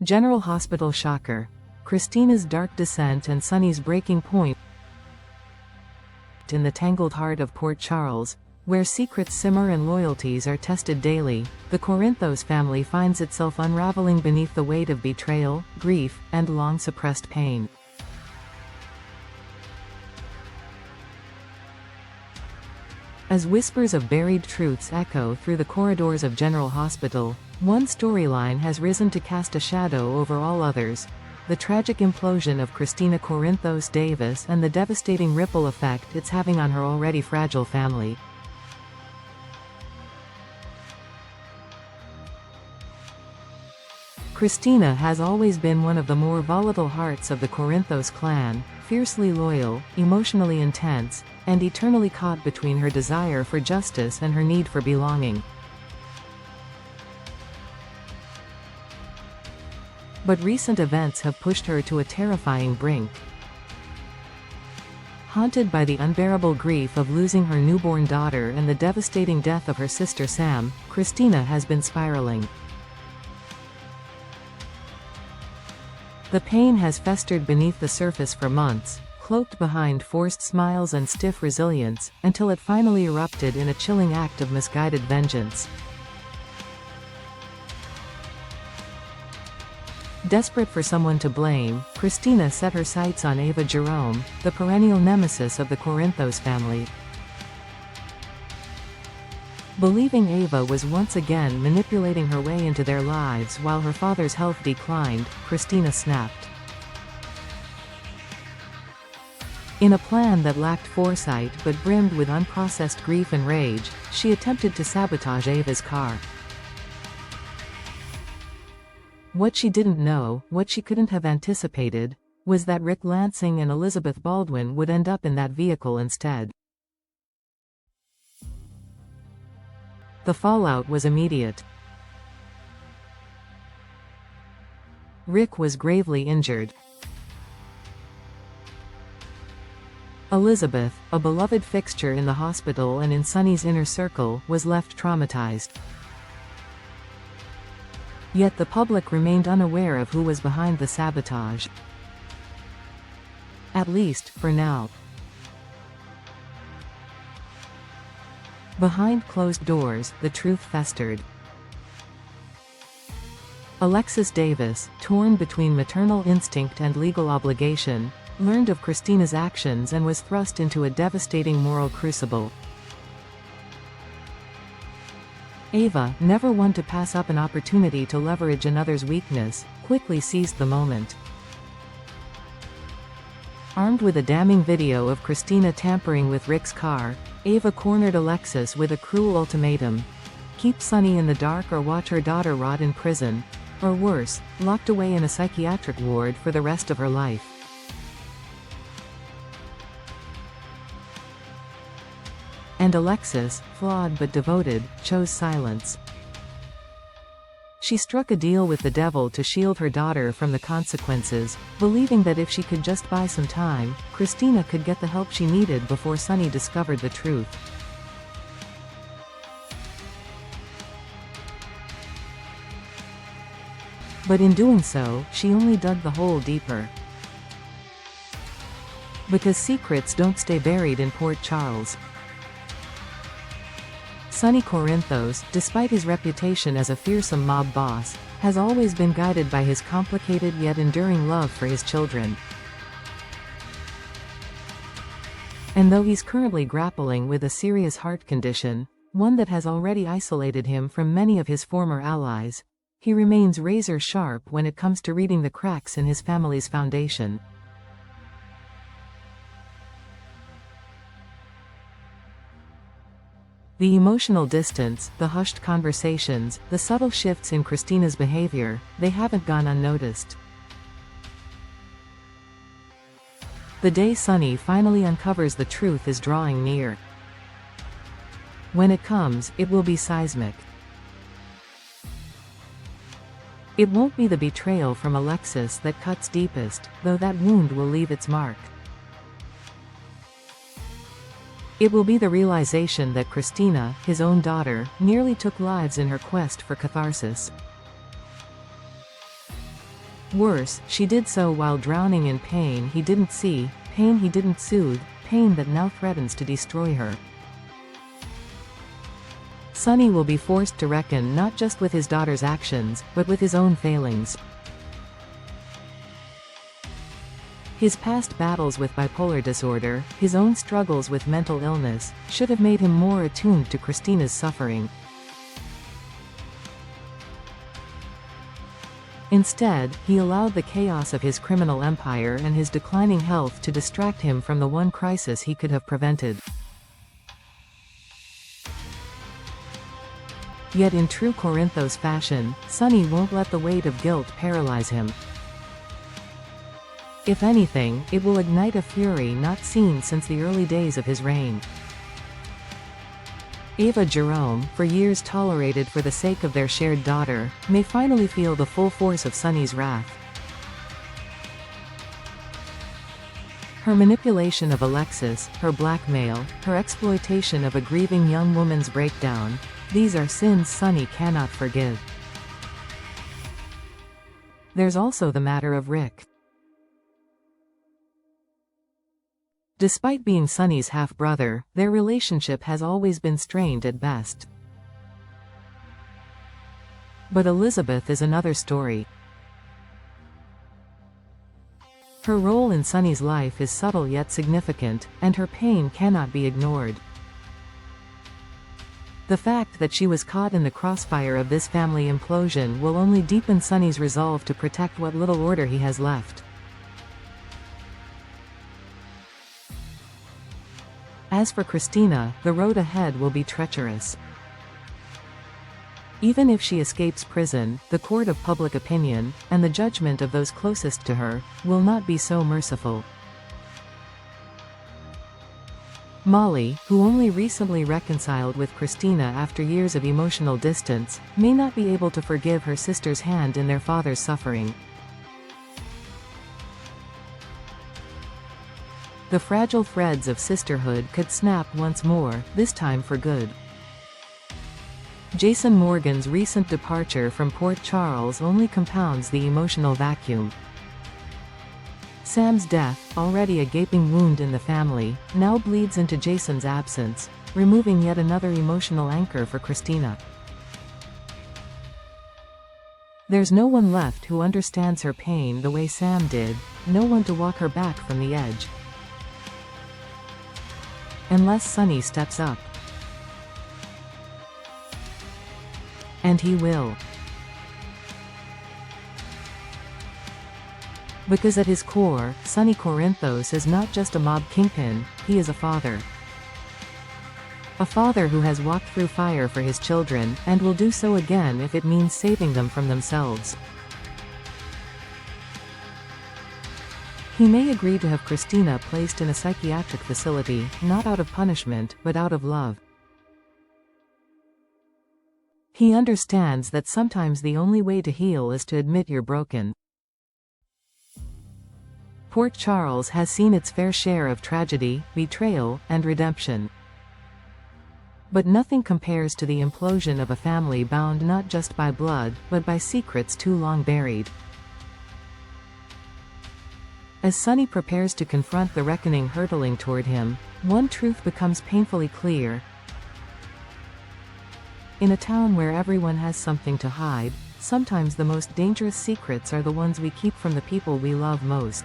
General Hospital shocker. Christina's dark descent and Sonny's breaking point. In the tangled heart of Port Charles, where secrets simmer and loyalties are tested daily, the Corinthos family finds itself unraveling beneath the weight of betrayal, grief, and long-suppressed pain. As whispers of buried truths echo through the corridors of General Hospital, one storyline has risen to cast a shadow over all others: the tragic implosion of Christina Corinthos Davis and the devastating ripple effect it's having on her already fragile family. Christina has always been one of the more volatile hearts of the Corinthos clan, fiercely loyal, emotionally intense, and eternally caught between her desire for justice and her need for belonging. But recent events have pushed her to a terrifying brink. Haunted by the unbearable grief of losing her newborn daughter and the devastating death of her sister Sam, Christina has been spiraling. The pain has festered beneath the surface for months, cloaked behind forced smiles and stiff resilience, until it finally erupted in a chilling act of misguided vengeance. Desperate for someone to blame, Christina set her sights on Ava Jerome, the perennial nemesis of the Corinthos family. Believing Ava was once again manipulating her way into their lives while her father's health declined, Christina snapped. In a plan that lacked foresight but brimmed with unprocessed grief and rage, she attempted to sabotage Ava's car. What she didn't know, what she couldn't have anticipated, was that Rick Lansing and Elizabeth Baldwin would end up in that vehicle instead. The fallout was immediate. Rick was gravely injured. Elizabeth, a beloved fixture in the hospital and in Sonny's inner circle, was left traumatized. Yet the public remained unaware of who was behind the sabotage. At least, for now. Behind closed doors, the truth festered. Alexis Davis, torn between maternal instinct and legal obligation, learned of Christina's actions and was thrust into a devastating moral crucible. Ava, never one to pass up an opportunity to leverage another's weakness, quickly seized the moment. Armed with a damning video of Christina tampering with Rick's car, Ava cornered Alexis with a cruel ultimatum: keep Sonny in the dark or watch her daughter rot in prison, or worse, locked away in a psychiatric ward for the rest of her life. And Alexis, flawed but devoted, chose silence. She struck a deal with the devil to shield her daughter from the consequences, believing that if she could just buy some time, Christina could get the help she needed before Sonny discovered the truth. But in doing so, she only dug the hole deeper. Because secrets don't stay buried in Port Charles. Sonny Corinthos, despite his reputation as a fearsome mob boss, has always been guided by his complicated yet enduring love for his children. And though he's currently grappling with a serious heart condition, one that has already isolated him from many of his former allies, he remains razor-sharp when it comes to reading the cracks in his family's foundation. The emotional distance, the hushed conversations, the subtle shifts in Christina's behavior, they haven't gone unnoticed. The day Sonny finally uncovers the truth is drawing near. When it comes, it will be seismic. It won't be the betrayal from Alexis that cuts deepest, though that wound will leave its mark. It will be the realization that Christina, his own daughter, nearly took lives in her quest for catharsis. Worse, she did so while drowning in pain he didn't see, pain he didn't soothe, pain that now threatens to destroy her. Sonny will be forced to reckon not just with his daughter's actions, but with his own failings. His past battles with bipolar disorder, his own struggles with mental illness, should have made him more attuned to Christina's suffering. Instead, he allowed the chaos of his criminal empire and his declining health to distract him from the one crisis he could have prevented. Yet in true Corinthos fashion, Sonny won't let the weight of guilt paralyze him. If anything, it will ignite a fury not seen since the early days of his reign. Ava Jerome, for years tolerated for the sake of their shared daughter, may finally feel the full force of Sonny's wrath. Her manipulation of Alexis, her blackmail, her exploitation of a grieving young woman's breakdown, these are sins Sonny cannot forgive. There's also the matter of Rick. Despite being Sonny's half-brother, their relationship has always been strained at best. But Elizabeth is another story. Her role in Sonny's life is subtle yet significant, and her pain cannot be ignored. The fact that she was caught in the crossfire of this family implosion will only deepen Sonny's resolve to protect what little order he has left. As for Christina, the road ahead will be treacherous. Even if she escapes prison, the court of public opinion, and the judgment of those closest to her, will not be so merciful. Molly, who only recently reconciled with Christina after years of emotional distance, may not be able to forgive her sister's hand in their father's suffering. The fragile threads of sisterhood could snap once more, this time for good. Jason Morgan's recent departure from Port Charles only compounds the emotional vacuum. Sam's death, already a gaping wound in the family, now bleeds into Jason's absence, removing yet another emotional anchor for Christina. There's no one left who understands her pain the way Sam did, no one to walk her back from the edge. Unless Sonny steps up. And he will. Because at his core, Sonny Corinthos is not just a mob kingpin, he is a father. A father who has walked through fire for his children, and will do so again if it means saving them from themselves. He may agree to have Christina placed in a psychiatric facility, not out of punishment, but out of love. He understands that sometimes the only way to heal is to admit you're broken. Port Charles has seen its fair share of tragedy, betrayal, and redemption. But nothing compares to the implosion of a family bound not just by blood, but by secrets too long buried. As Sonny prepares to confront the reckoning hurtling toward him, one truth becomes painfully clear. In a town where everyone has something to hide, sometimes the most dangerous secrets are the ones we keep from the people we love most.